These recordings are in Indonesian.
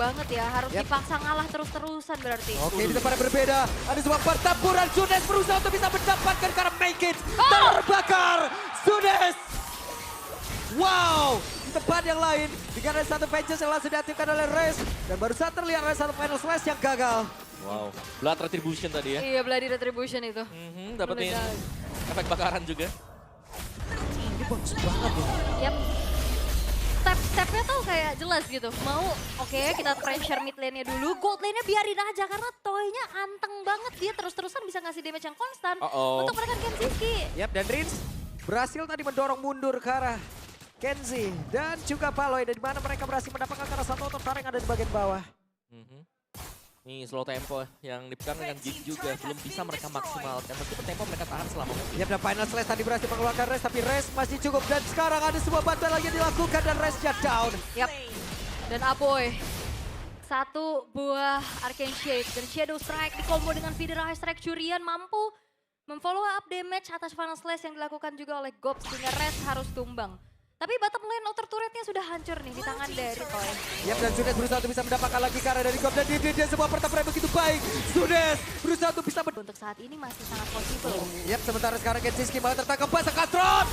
banget ya. Harus dipaksa ngalah terus-terusan berarti. Oke, di tempat yang berbeda. Ada sebuah pertempuran. Sudes berusaha untuk bisa mendapatkan karena make it. Terbakar. Sudes. Wow. Di tempat yang lain. Dengan ada satu Vengeance yang langsung diaktifkan oleh Rez. Dan baru saja terlihat ada satu Final Slash yang gagal. Wow. Blood Retribution tadi ya. Iya, Bloody Retribution itu. Dapetin efek bakaran juga. Ini bagus banget ya. Yap. Step-stepnya tuh kayak jelas gitu. Mau oke, kita pressure mid lane-nya dulu. Gold lane-nya biarin aja karena Toy-nya anteng banget. Dia terus-terusan bisa ngasih damage yang konstan untuk menekan Kenziski. Yap, dan Rins berhasil tadi mendorong mundur ke arah Kenzie dan juga Paloy. Dan di mana mereka berhasil mendapatkan karena satu otot yang ada di bagian bawah. Nih slow tempo yang dipegang dengan Gig juga belum bisa mereka maksimalkan. Meskipun tempo mereka tahan selama mungkin. Yap, dan Final Slash tadi berhasil mengeluarkan Rez, tapi Rez masih cukup. Dan sekarang ada sebuah bantuan lagi yang dilakukan dan Reznya down. Yap. Dan Aboy. Satu buah Arcane Shade dan Shadow Strike dikombo dengan Vidra High Strike Curian mampu memfollow up damage atas Final Slash yang dilakukan juga oleh Gops sehingga Rez harus tumbang. Tapi bottom lane outer turretnya sudah hancur nih di tangan dari Toy. Yap, dan Sudes berusaha untuk bisa mendapatkan lagi karena dari Gops dan dia sebuah pertempuran begitu baik. Sudes berusaha untuk bisa Untuk saat ini masih sangat possible. Yap, sementara sekarang Kenziski malah tertangkap basah Katron.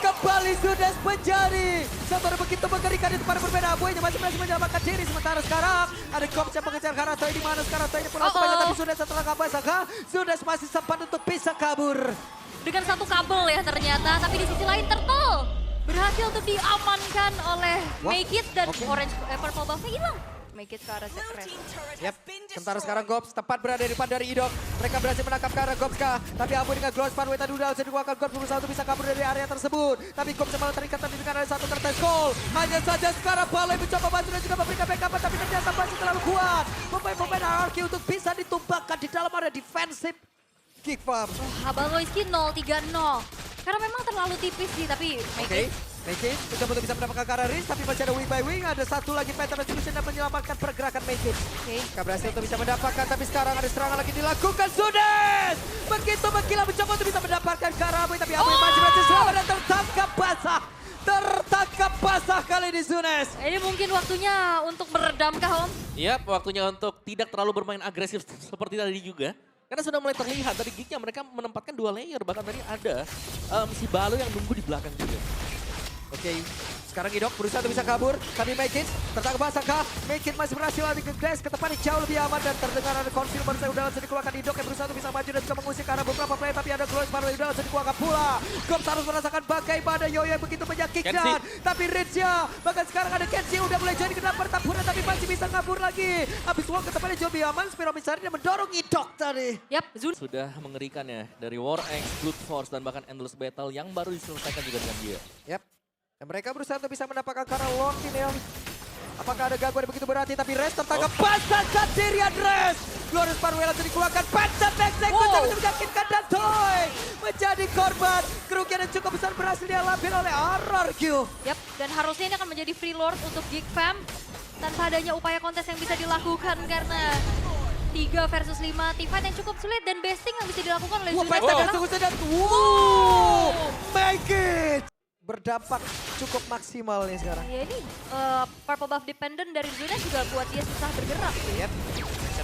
Kembali Sudes menjadi satu begitu mengerikan di tempat yang berbeda. Aboynya masih berhasil menyelamatkan diri. Sementara sekarang ada Gops yang mengejar karena Toy di mana sekarang Toy pun langsung banyak. Tapi Sudes setelah kabasah, Sudes masih sempat untuk bisa kabur. Dengan satu kabel ya ternyata, tapi di sisi lain Turtle berhasil untuk diamankan oleh Make It dan Orange Purple Buff-nya hilang. Make It ke arah Red. Yap, sementara sekarang Gops tepat berada di depan dari Idok. Mereka berhasil menangkap ke arah Gopska. Tapi Abu dengan Glow Spanway tadi udah dikeluarkan. Gops berusaha untuk bisa kabur dari area tersebut. Tapi Gops malah terikat tadi dengan ada satu kertas gol. Hanya saja sekarang Balai mencoba bantu dan juga memberikan backup. Tapi ternyata masih terlalu kuat. Pemain-pemain RRQ untuk bisa ditumbangkan di dalam area defensif Geek Farm. Abaloyski 0-3-0. Karena memang terlalu tipis sih, tapi Make It. Make It mencoba untuk bisa mendapatkan ke arah Riz, tapi masih ada wing by wing. Ada satu lagi Phantom Resolution yang menyelamatkan pergerakan Make It. Mereka berhasil untuk bisa mendapatkan, tapi sekarang ada serangan lagi dilakukan. Sudes! Begitu menggila mencoba untuk bisa mendapatkan ke arah Abu, tapi Abu masih berhasil selamat dan tertangkap basah. Tertangkap basah kali ini Sudes. Ini mungkin waktunya untuk meredam kah Om? Yap, waktunya untuk tidak terlalu bermain agresif seperti tadi juga. Karena sudah mulai terlihat dari gignya mereka menempatkan 2 layer. Bahkan tadi ada si Balo yang nunggu di belakang juga. Oke, sekarang Idok berusaha untuk bisa kabur, tapi Make It tertangkap basah kah? Make It masih berhasil lari ke Glass ke tempat yang jauh lebih aman dan terdengar ada konfirm baru saya udah langsung dikeluarkan. Idok yang berusaha untuk bisa maju dan juga mengusir ke arah beberapa player, tapi ada Gloss baru udah langsung dikeluarkan pula. Gops harus merasakan bagaimana Yoyo yang begitu menyakitkan, tapi Rizya bahkan sekarang ada Kenzie udah mulai jadi kena pertempuran tapi masih bisa kabur lagi. Habis walk ke tempat yang jauh lebih aman, Spiro Misari dan mendorong Idok tadi. Yap, Zun. Sudah mengerikan ya dari War X, Blood Force dan bahkan Endless Battle yang baru diselesaikan juga dengan dia. Yap. Dan mereka berusaha untuk bisa mendapatkan karena Lord Kinel. Apakah ada gangguan yang begitu berarti, tapi Rez tertangkap basah sendirian Rez. Glorious Parwell langsung dikeluarkan, Phantom Backstage mencoba untuk menyakitkan dan Toy menjadi korban. Kerugian yang cukup besar berhasil dialami oleh RRQ. Yap, dan harusnya ini akan menjadi free lord untuk Geek Fam. Tanpa adanya upaya kontes yang bisa dilakukan karena 3 versus 5 teamfight yang cukup sulit dan besting yang bisa dilakukan oleh Zuna. Phantom Backstage sedang, Make It. Berdampak cukup maksimal nih sekarang. Ya ini purple buff dependent dari Zuna juga buat dia susah bergerak. Yep.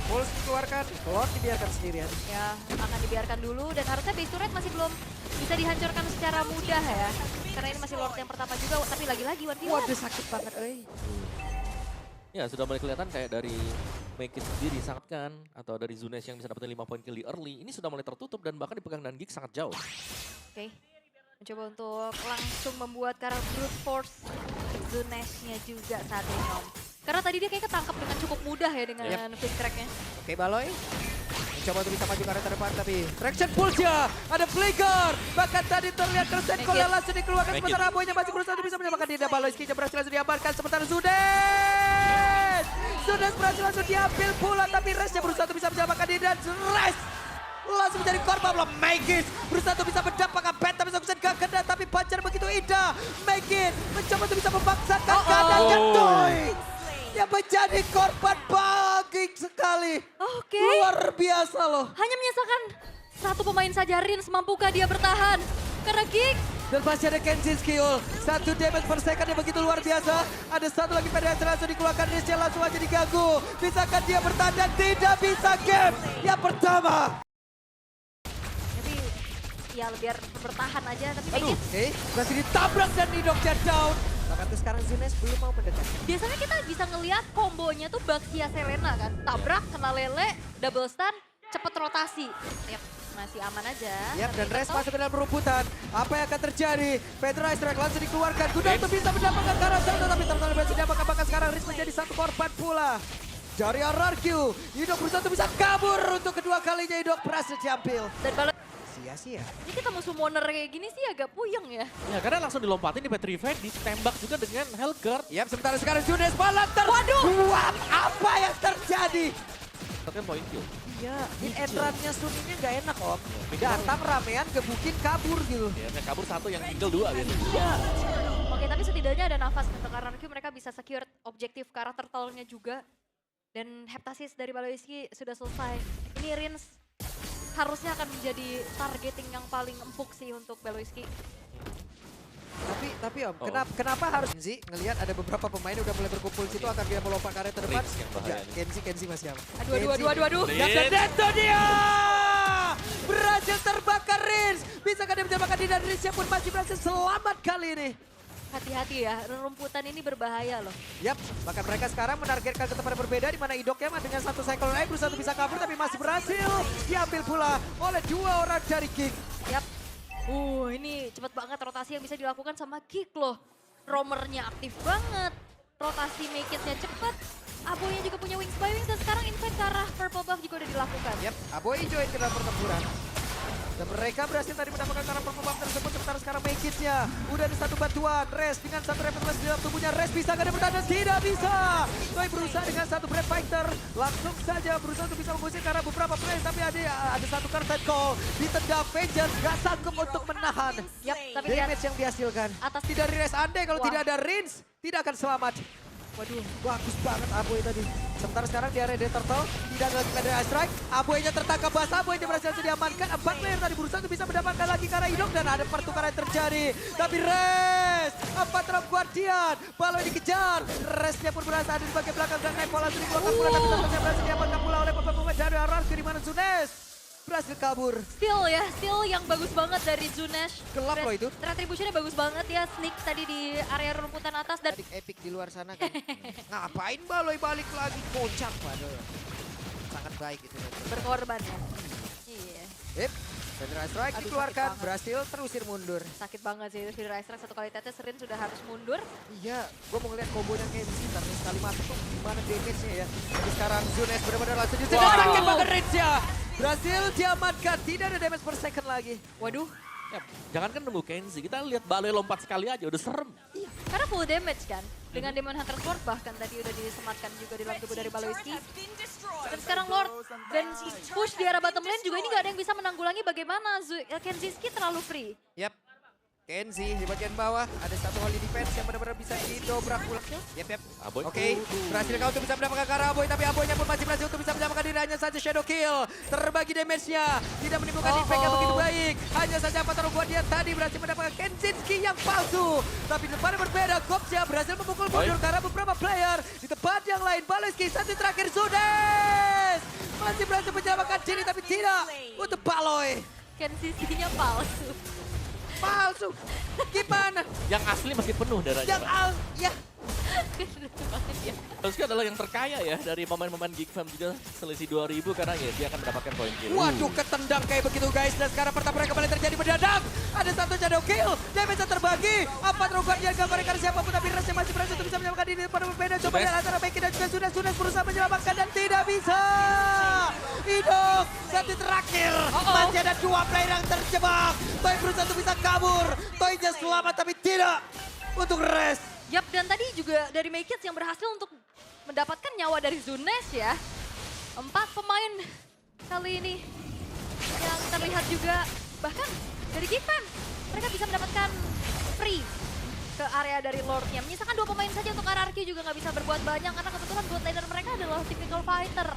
Pulse dikeluarkan, Lord dibiarkan sendirian. Ya, akan dibiarkan dulu dan harusnya base turret masih belum bisa dihancurkan secara mudah ya. Karena ini masih Lord yang pertama juga, tapi lagi-lagi 1v1. Waduh sakit banget, Ya sudah mulai kelihatan kayak dari Make It sendiri sangat kan. Atau dari Zunes yang bisa dapetin 5 poin kill di early. Ini sudah mulai tertutup dan bahkan dipegang dan Geek sangat jauh. Oke. Mencoba untuk langsung membuat karena brute force Zunes-nya juga saat ini Om. Karena tadi dia kayak ketangkap dengan cukup mudah ya dengan Flick Track-nya. Oke, Baloy. Mencoba untuk bisa maju ke arah terdepan, tapi Traction Pulse-nya ada Flicker. Bahkan tadi terlihat Kersenko yang langsung dikeluarkan. Sementara Aboynya masih berusaha untuk bisa menyamakan diri. Dan Baloy skill-nya berhasil langsung diamankan. Sementara Sudes! Sudes berhasil langsung diambil pula, tapi Rez-nya berusaha untuk bisa menyamakan diri. Dan Rez langsung menjadi korban belum Make It berusaha untuk bisa mendapatkan band tapi Soksen gak kena, tapi Pancer begitu indah. Make It mencoba untuk bisa memaksakan keadaan dan Toy yang menjadi korban bagi sekali. Oke. Luar biasa loh. Hanya menyisakan satu pemain saja, Rins, mampukah dia bertahan? Karena Geek Dan masih ada Kenshin skill. 1 damage per second yang begitu luar biasa. Ada satu lagi penetrasi langsung dikeluarkan. Rizal langsung aja diganggu. Bisakah dia bertahan dan tidak bisa game yang pertama. Tapi ya biar bertahan aja. Tapi Aduh, oke. Masih ditabrak dan Nidoknya down. Bahkan tuh sekarang Zunes belum mau mendekat. biasanya kita bisa ngelihat kombonya tuh Baxia Selena kan. Tabrak, kena lele, double stun, cepet rotasi. Yap, masih aman aja. Yap, dan Tapi Res tetep masuk ke dalam perumputan. Apa yang akan terjadi? Pedra Strike langsung dikeluarkan. Gunato bisa mendapatkan karakter, tetapi Turtle berhasil dapatkan. Bahkan sekarang Riz menjadi satu korban pula. Dari RRQ, Idok berusaha untuk bisa kabur untuk kedua kalinya. Idok berhasil diambil. Dan balas Sia-sia. ini kita musuh moner kayak gini sih agak puyeng ya. Ya karena langsung dilompatin di Petrified, ditembak juga dengan Hellguard. Yap, sementara sekarang Zunes malah What? Apa yang terjadi? Kan poin kill. Iya, hit and run-nya Suninya nggak enak om. Datang ramean, gebukin, kabur gitu. Ya, yang kabur satu, yang tinggal dua gitu. Iya. Oke, tapi setidaknya ada nafas untuk RRQ, mereka bisa secure objektif karakter turtle-nya juga. Dan heptasis dari Baloiski sudah selesai. Ini Rins harusnya akan menjadi targeting yang paling empuk sih untuk Baloiski. Tapi om, kenapa harus Kenzi ngelihat ada beberapa pemain udah mulai berkumpul situ akan dia melompat ke area terdepan? Rins yang bahaya Enggak, nih. Kenzi masih aman. Aduh. Dan itu dia! Berhasil terbakar Rins. Bisakah dia menyelamatkan diri dan Rinsnya pun masih berhasil selamat kali ini. Hati-hati ya, rumputan ini berbahaya loh. Yap, bahkan mereka sekarang menargetkan ke tempat yang berbeda di mana Idoknya dengan satu cycle naik berusaha untuk bisa kabur tapi masih berhasil diambil pula oleh 2 orang dari King. Yap. Ini cepet banget rotasi yang bisa dilakukan sama Geek loh. Roamernya aktif banget. Rotasi make it-nya cepet. Aboynya juga punya wings by wings dan sekarang invite ke arah purple buff juga udah dilakukan. Yap, Aboy join ke dalam pertempuran. Dan mereka berhasil tadi mendapatkan karakter pembab tersebut sementara sekarang make it-nya. Udah ada satu bantuan, Res dengan satu repetition di dalam tubuhnya. Res bisa gak ada bertahan? Tidak bisa. Toy berusaha dengan satu Brave Fighter. Langsung saja berusaha untuk bisa mengusir karena beberapa player. Tapi ada satu kartu call. Ditendang Vengeance, gak sanggup untuk menahan. Yap, tapi lihat Damage yang dihasilkan. atas Tidak dari Res Ande kalau Wah. tidak ada Rins. Tidak akan selamat. Waduh, bagus banget Aboy tadi. Sementara sekarang di area Turtle, tidak ada lagi Pedra Strike. Aboynya tertangkap basah, Aboynya berhasil diamankan. 4 player tadi berusaha untuk bisa mendapatkan lagi karena Idok dan ada pertukaran yang terjadi. Tapi Res, 4 drop Guardian, Balo dikejar. Resnya pun berhasil ada di bagian belakang dan naik bola sudah dikeluarkan pula. Tapi Turtle berhasil diamankan pula oleh pemain dari RRQ di mana Zunes berhasil kabur. steal yang bagus banget dari Zunesh. Gelap loh itu. Retributionnya bagus banget ya, sneak tadi di area rumputan atas dan Adik epic di luar sana kan. Ngapain Baloy balik lagi? Kocak padahal. Sangat baik itu. berkorban ya. Iya, Yep, Pedra Strike Aduh, dikeluarkan, sakit banget. berhasil terusir mundur. sakit banget sih. Speed Strike satu kali tetes, Rin sudah harus mundur. Iya, gue mau ngeliat kombonya kayak Kenzi, karena sekali masuk tuh gimana damage-nya ya. Tapi sekarang Zunes benar-benar langsung di Wow. sakit banget Rinsya. Berhasil diamankan, tidak ada damage per second lagi. Waduh, Ya, jangan kan nunggu Kenzi, kita lihat Baloy lompat sekali aja udah serem. karena full damage kan. Dengan Demon Hunter Sword bahkan tadi udah disematkan juga di dalam tubuh dari Baloiski. Dan sekarang Lord dan push di arah bottom lane juga ini gak ada yang bisa menanggulangi bagaimana Kenziski terlalu free. Yap, Kenzi di bagian bawah ada satu holy defense yang benar-benar bisa didobrak pulang. Yap. Aboy. Oke, berhasil kau untuk bisa mendapatkan ke arah Aboy, tapi Aboynya pun masih berhasil untuk bisa menyelamatkan diri. Hanya saja shadow kill, terbagi damage-nya, tidak menimbulkan impact yang begitu baik. Hanya saja Avatar Guardian tadi berhasil mendapatkan Kenzinski yang palsu. Tapi di depan berbeda, Gopja berhasil memukul mundur karena beberapa player. Di tempat yang lain, Baloiski satu terakhir Zunes masih berhasil menyelamatkan diri, tapi tidak untuk Baloy. Kenziskinya palsu. Palsu, gimana? Yang asli masih penuh darahnya. Pak. Ya. Terus adalah yang terkaya ya dari pemain-pemain Geek Fam juga selisih 2000 karena ya dia akan mendapatkan poin kill. Waduh, ketendang kayak begitu guys. Dan sekarang pertempuran kembali terjadi mendadak. Ada satu shadow kill, damage yang terbagi. 4 rogan yang gak mereka siapapun, tapi Resnya masih berhasil untuk bisa menyelamatkan diri pada berbeda. Coba lihat antara Becky dan juga Zunes berusaha menyelamatkan dan tidak bisa. Hidup, satu terakhir. Masih ada 2 player yang terjebak. Toy berusaha untuk bisa kabur. Toynya selamat tapi tidak untuk Res. Yap, dan tadi juga dari Make It yang berhasil untuk mendapatkan nyawa dari Zunes ya. 4 pemain kali ini yang terlihat juga, bahkan dari Gifan mereka bisa mendapatkan free ke area dari Lordnya. Menyisakan 2 pemain saja untuk RRQ juga nggak bisa berbuat banyak karena kebetulan bot laner mereka adalah typical fighter.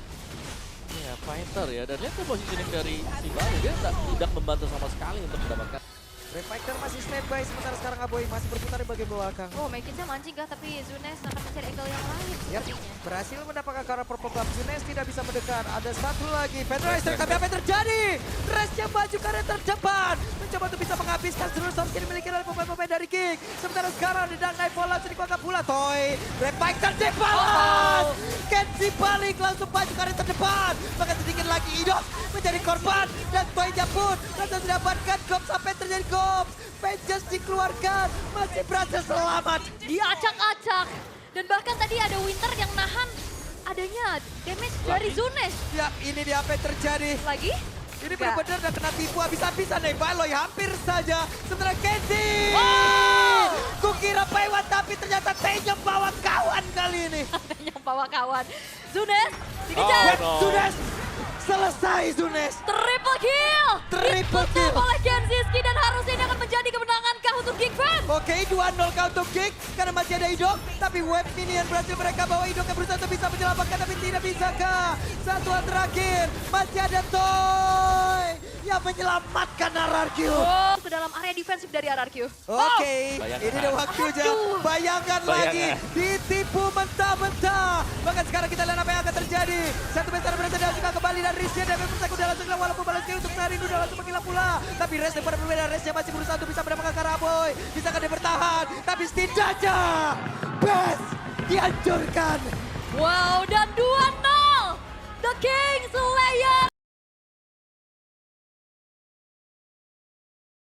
Ya fighter ya, dan lihat tuh positioning dari si Baloy, dia tidak membantu sama sekali untuk mendapatkan. Refactor masih standby, sementara sekarang Aboy masih berputar di bagian belakang. Oh, Mekitnya mancing kah, tapi Zunes akan mencari angle yang lain Yap, sepertinya. berhasil mendapatkan karena purple buff. Zunes tidak bisa mendekat. Ada satu lagi. Federizer, tapi apa yang terjadi? Resnya maju karena terdepan. Mencoba untuk bisa menghabiskan seluruh source yang dimiliki oleh pemain-pemain dari King. Sementara sekarang di Dark Knight Fall langsung dikuatkan pula. Toy, Refactor dibalas. Kenzie balik langsung maju karena terdepan. Bahkan sedikit lagi Idok menjadi korban. Dan Toy-nya pun langsung didapatkan Gop sampai terjadi Gop. Vengeance dikeluarkan. Masih berhasil selamat. Diacak-acak. Dan bahkan tadi ada Winter yang nahan adanya damage dari Zunes. Ya, ini dia apa yang terjadi. Lagi? Ini Enggak. benar-benar udah kena tipu habis-habisan nih. Baloy hampir saja. Sementara Kenzie. Oh! Kukira Paiwan tapi ternyata Tenya bawa kawan kali ini. Yang bawa kawan. Zunes dikejar. Oh, no. Zunes. Selesai Zunes. Triple kill. Triple Ditutup kill. oleh Kenziski dan harusnya ini akan menjadi kemenangan kah untuk Geek Fam? Oke, 2-0 kah untuk Kick karena masih ada Idok. Tapi web minion berhasil mereka bawa Idok yang berusaha untuk bisa menyelamatkan tapi tidak bisa kah. Satuan terakhir masih ada Toy yang menyelamatkan RRQ. Oh, ke dalam area defensif dari RRQ. Oke, Bayangkan. ini udah waktunya. Aduh. Bayangkan lagi, ditipu mentah-mentah. Bahkan sekarang kita lihat apa yang akan terjadi. Satu besar berhasil dihasilkan kembali dan Riznya dan Mempersak udah langsung hilang walaupun balas skill untuk Narin udah langsung menghilang pula. Tapi Rez yang berbeda, Reznya masih berusaha untuk bisa mendapatkan Karaboy. Bisakah dia bertahan? Tapi setidaknya Best dihancurkan. Wow, dan 2-0. The King Slayer.